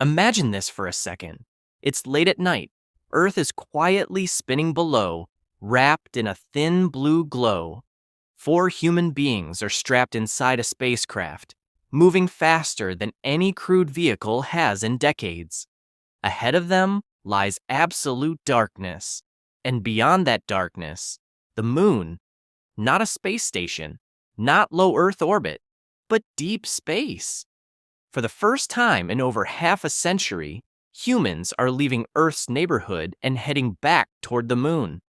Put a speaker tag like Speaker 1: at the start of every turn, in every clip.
Speaker 1: Imagine this for a second. It's late at night. Earth is quietly spinning below, wrapped in a thin blue glow. Four human beings are strapped inside a spacecraft, moving faster than any crewed vehicle has in decades. Ahead of them lies absolute darkness, and beyond that darkness, the moon, not a space station, not low Earth orbit, but deep space. For the first time in over half a century, humans are leaving Earth's neighborhood and heading back toward the moon.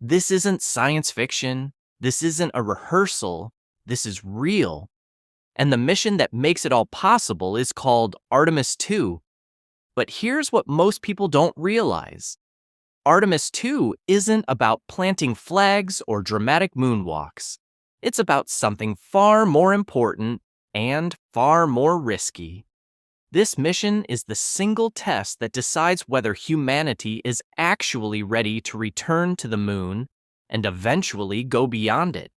Speaker 1: This isn't science fiction. This isn't a rehearsal. This is real. And the mission that makes it all possible is called Artemis II. But here's what most people don't realize. Artemis II isn't about planting flags or dramatic moonwalks. It's about something far more important and far more risky. This mission is the single test that decides whether humanity is actually ready to return to the moon and eventually go beyond it.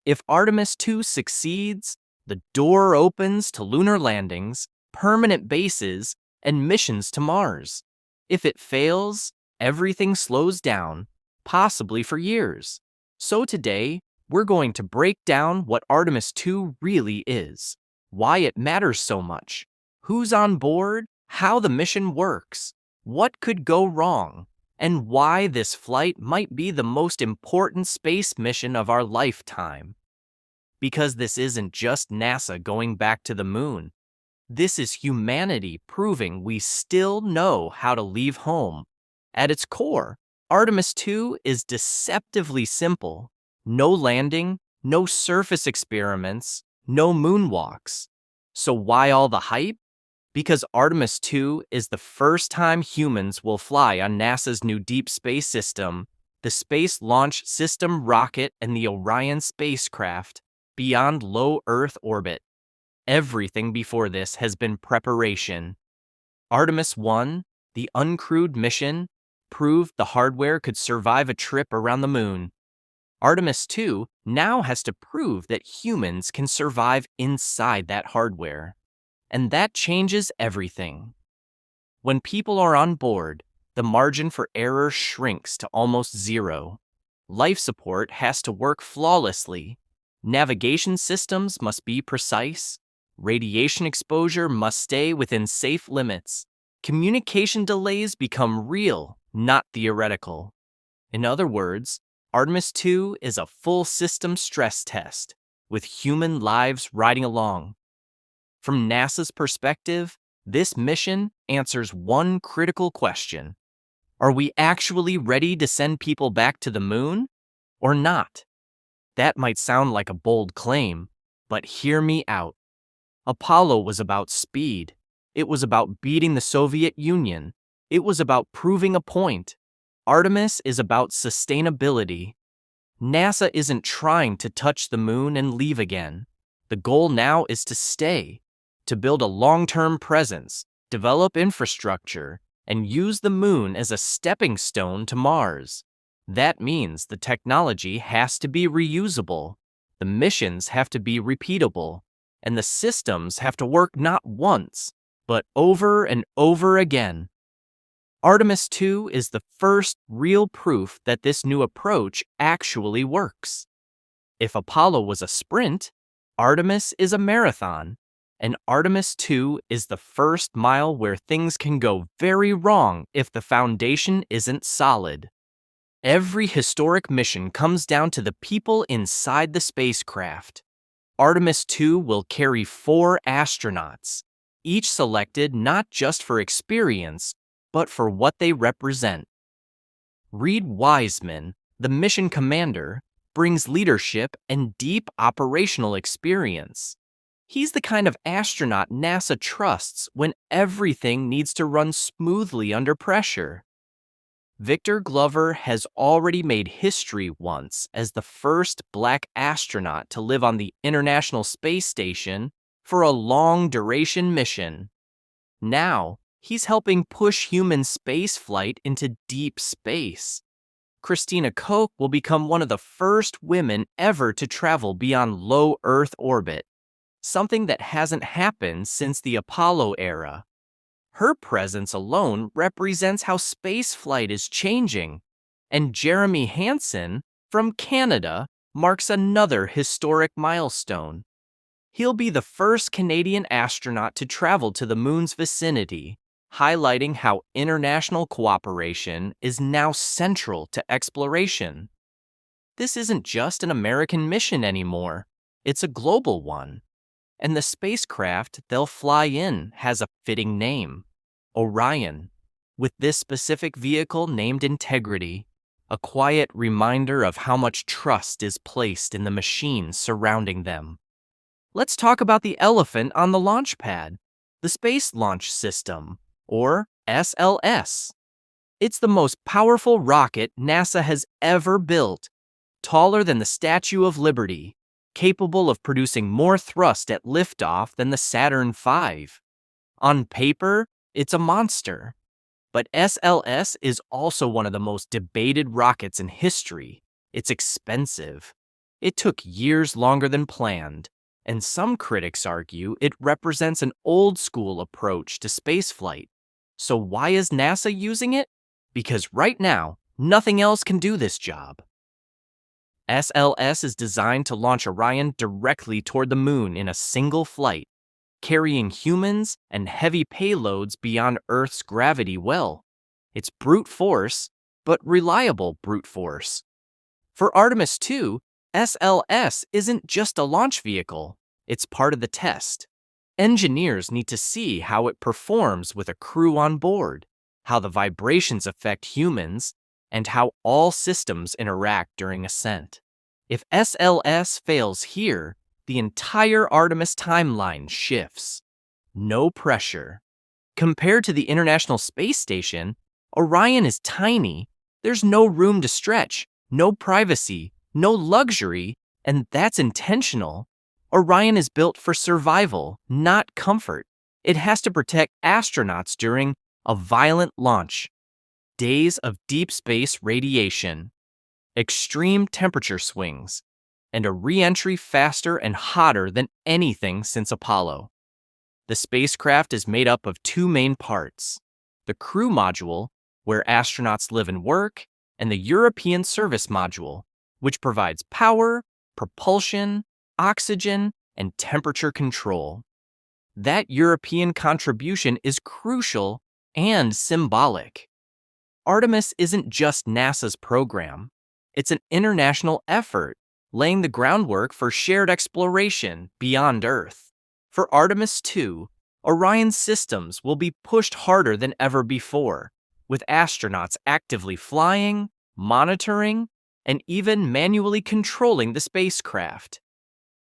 Speaker 1: If Artemis II succeeds, the door opens to lunar landings, permanent bases, and missions to Mars. If it fails, everything slows down, possibly for years. So today, we're going to break down what Artemis II really is, why it matters so much, who's on board, how the mission works, what could go wrong, and why this flight might be the most important space mission of our lifetime. Because this isn't just NASA going back to the moon. This is humanity proving we still know how to leave home. At its core, Artemis II is deceptively simple. No landing, no surface experiments, no moonwalks. So why all the hype? Because Artemis II is the first time humans will fly on NASA's new deep space system, the Space Launch System rocket and the Orion spacecraft, beyond low Earth orbit. Everything before this has been preparation. Artemis I, the uncrewed mission, proved the hardware could survive a trip around the moon. Artemis II now has to prove that humans can survive inside that hardware. And that changes everything. When people are on board, the margin for error shrinks to almost zero. Life support has to work flawlessly. Navigation systems must be precise. Radiation exposure must stay within safe limits. Communication delays become real, not theoretical. In other words, Artemis II is a full system stress test, with human lives riding along. From NASA's perspective, this mission answers one critical question. Are we actually ready to send people back to the moon, or not? That might sound like a bold claim, but hear me out. Apollo was about speed. It was about beating the Soviet Union. It was about proving a point. Artemis is about sustainability. NASA isn't trying to touch the moon and leave again. The goal now is to stay, to build a long-term presence, develop infrastructure, and use the moon as a stepping stone to Mars. That means the technology has to be reusable, the missions have to be repeatable, and the systems have to work not once, but over and over again. Artemis II is the first real proof that this new approach actually works. If Apollo was a sprint, Artemis is a marathon, and Artemis II is the first mile where things can go very wrong if the foundation isn't solid. Every historic mission comes down to the people inside the spacecraft. Artemis II will carry 4 astronauts, each selected not just for experience, but for what they represent. Reed Wiseman, the mission commander, brings leadership and deep operational experience. He's the kind of astronaut NASA trusts when everything needs to run smoothly under pressure. Victor Glover has already made history once as the first Black astronaut to live on the International Space Station for a long-duration mission. Now, he's helping push human spaceflight into deep space. Christina Koch will become one of the first women ever to travel beyond low Earth orbit, something that hasn't happened since the Apollo era. Her presence alone represents how spaceflight is changing. And Jeremy Hansen from Canada marks another historic milestone. He'll be the first Canadian astronaut to travel to the moon's vicinity, highlighting how international cooperation is now central to exploration. This isn't just an American mission anymore, it's a global one. And the spacecraft they'll fly in has a fitting name, Orion, with this specific vehicle named Integrity, a quiet reminder of how much trust is placed in the machines surrounding them. Let's talk about the elephant on the launch pad, the Space Launch System, or SLS. It's the most powerful rocket NASA has ever built, taller than the Statue of Liberty, capable of producing more thrust at liftoff than the Saturn V. On paper, it's a monster. But SLS is also one of the most debated rockets in history. It's expensive. It took years longer than planned, and some critics argue it represents an old-school approach to spaceflight. So why is NASA using it? Because right now, nothing else can do this job. SLS is designed to launch Orion directly toward the moon in a single flight, carrying humans and heavy payloads beyond Earth's gravity well. It's brute force, but reliable brute force. For Artemis II, SLS isn't just a launch vehicle, it's part of the test. Engineers need to see how it performs with a crew on board, how the vibrations affect humans, and how all systems interact during ascent. If SLS fails here, the entire Artemis timeline shifts. No pressure. Compared to the International Space Station, Orion is tiny. There's no room to stretch, no privacy, no luxury, and that's intentional. Orion is built for survival, not comfort. It has to protect astronauts during a violent launch, days of deep space radiation, extreme temperature swings, and a re-entry faster and hotter than anything since Apollo. The spacecraft is made up of two main parts: the crew module, where astronauts live and work, and the European Service Module, which provides power, propulsion, oxygen, and temperature control. That European contribution is crucial and symbolic. Artemis isn't just NASA's program. It's an international effort, laying the groundwork for shared exploration beyond Earth. For Artemis II, Orion's systems will be pushed harder than ever before, with astronauts actively flying, monitoring, and even manually controlling the spacecraft.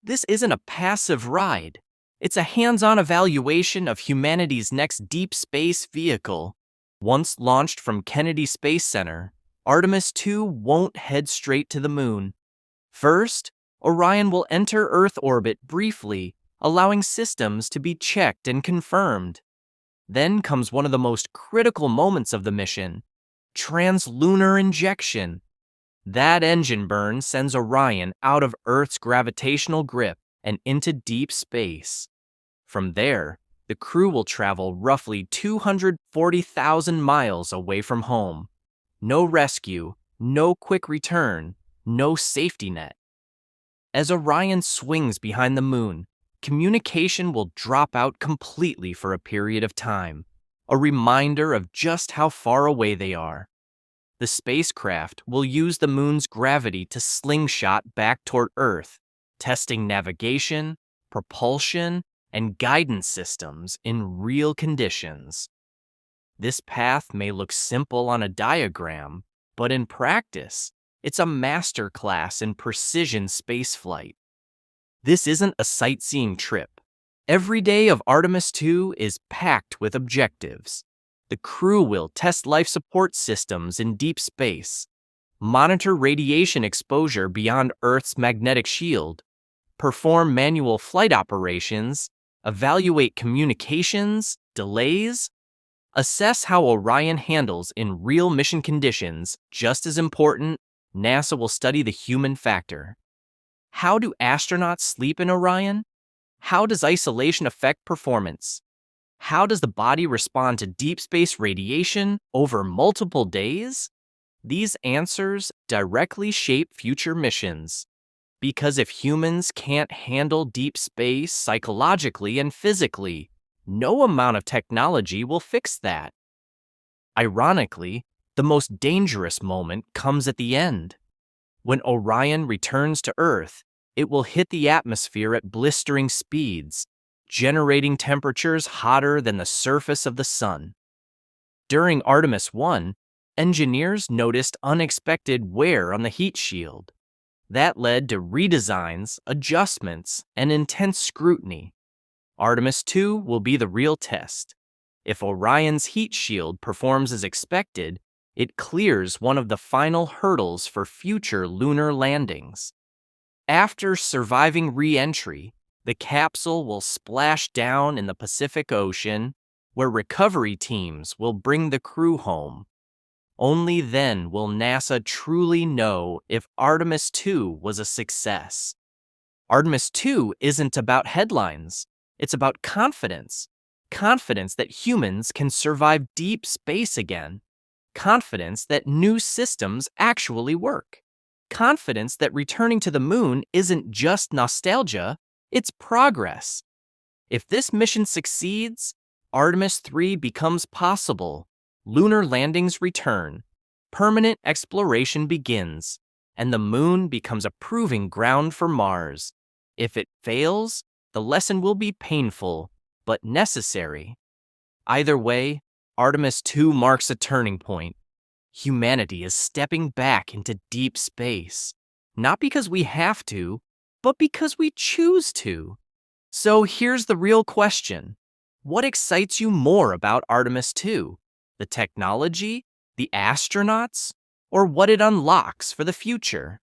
Speaker 1: This isn't a passive ride. It's a hands-on evaluation of humanity's next deep space vehicle. Once launched from Kennedy Space Center, Artemis II won't head straight to the moon. First, Orion will enter Earth orbit briefly, allowing systems to be checked and confirmed. Then comes one of the most critical moments of the mission: translunar injection. That engine burn sends Orion out of Earth's gravitational grip and into deep space. From there, the crew will travel roughly 240,000 miles away from home. No rescue, no quick return, no safety net. As Orion swings behind the moon, communication will drop out completely for a period of time, a reminder of just how far away they are. The spacecraft will use the moon's gravity to slingshot back toward Earth, testing navigation, propulsion, and guidance systems in real conditions. This path may look simple on a diagram, but in practice, it's a masterclass in precision spaceflight. This isn't a sightseeing trip. Every day of Artemis II is packed with objectives. The crew will test life support systems in deep space, monitor radiation exposure beyond Earth's magnetic shield, perform manual flight operations, evaluate communications, delays, assess how Orion handles in real mission conditions. Just as important, NASA will study the human factor. How do astronauts sleep in Orion? How does isolation affect performance? How does the body respond to deep space radiation over multiple days? These answers directly shape future missions. Because if humans can't handle deep space psychologically and physically, no amount of technology will fix that. Ironically, the most dangerous moment comes at the end. When Orion returns to Earth, it will hit the atmosphere at blistering speeds, generating temperatures hotter than the surface of the sun. During Artemis I, engineers noticed unexpected wear on the heat shield. That led to redesigns, adjustments, and intense scrutiny. Artemis II will be the real test. If Orion's heat shield performs as expected, it clears one of the final hurdles for future lunar landings. After surviving re-entry, the capsule will splash down in the Pacific Ocean, where recovery teams will bring the crew home. Only then will NASA truly know if Artemis II was a success. Artemis II isn't about headlines. It's about confidence. Confidence that humans can survive deep space again. Confidence that new systems actually work. Confidence that returning to the moon isn't just nostalgia, it's progress. If this mission succeeds, Artemis III becomes possible. Lunar landings return, permanent exploration begins, and the moon becomes a proving ground for Mars. If it fails, the lesson will be painful, but necessary. Either way, Artemis II marks a turning point. Humanity is stepping back into deep space, not because we have to, but because we choose to. So here's the real question. What excites you more about Artemis II? The technology, the astronauts, or what it unlocks for the future?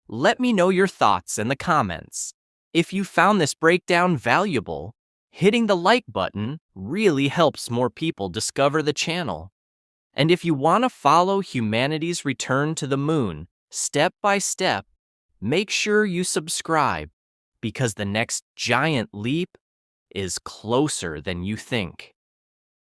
Speaker 1: Let me know your thoughts in the comments. If you found this breakdown valuable, hitting the like button really helps more people discover the channel. And if you want to follow humanity's return to the moon step by step, make sure you subscribe, because the next giant leap is closer than you think.